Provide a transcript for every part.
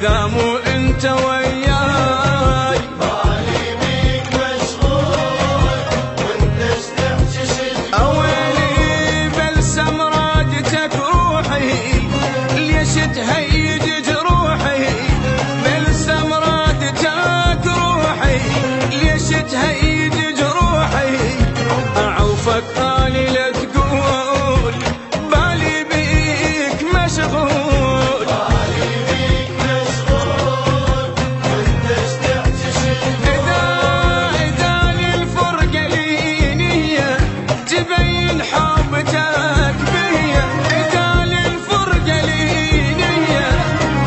إذا مو أنت وياي بالي بيك مشغول وانت استعجش أويلي بلسم رادتك روحي ليش تهيج جروحي بلسم رادتك روحي ليش تهيج جروحي أعوفك طالي لا تقول بالي بيك مشغول بالي بيك مشغول وانت استعجش إذا للفرقة لي نية تبين حبتك بيا إذا للفرقة لي نية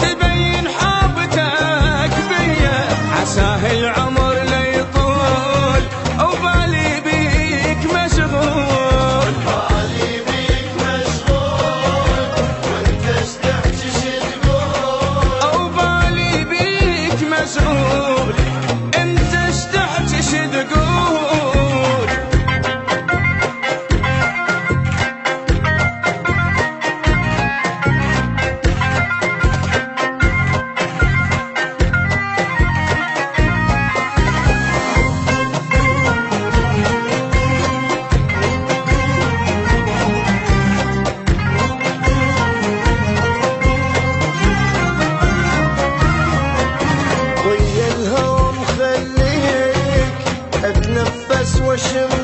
تبين حبتك بيا عساه العمر لا يطول وبالي بيك مشغول بالي بيك مشغول وانت استعجش تقول وبالي بيك مشغول انت اشتعجش تقول ويا الهوى مخليك اتنفس واشم